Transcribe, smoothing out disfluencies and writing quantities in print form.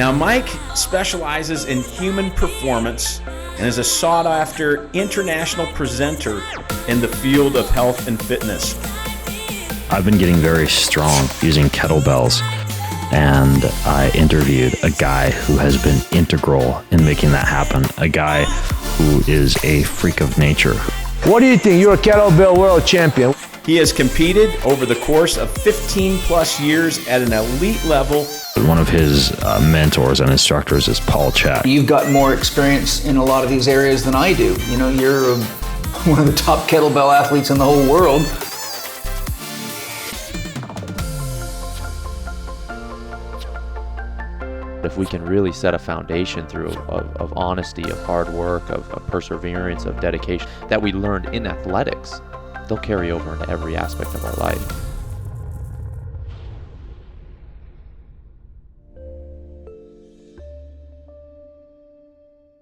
Now, Mike specializes in human performance and is a sought-after international presenter in the field of health and fitness. I've been getting very strong using kettlebells, and I interviewed a guy who has been integral in making that happen, a guy who is a freak of nature. What do you think? You're a kettlebell world champion. He has competed over the course of 15 plus years at an elite level. One of his mentors and instructors is Paul Chat. You've got more experience in a lot of these areas than I do. You know, you're one of the top kettlebell athletes in the whole world. If we can really set a foundation through of honesty, of hard work, of perseverance, of dedication that we learned in athletics, they'll carry over into every aspect of our life.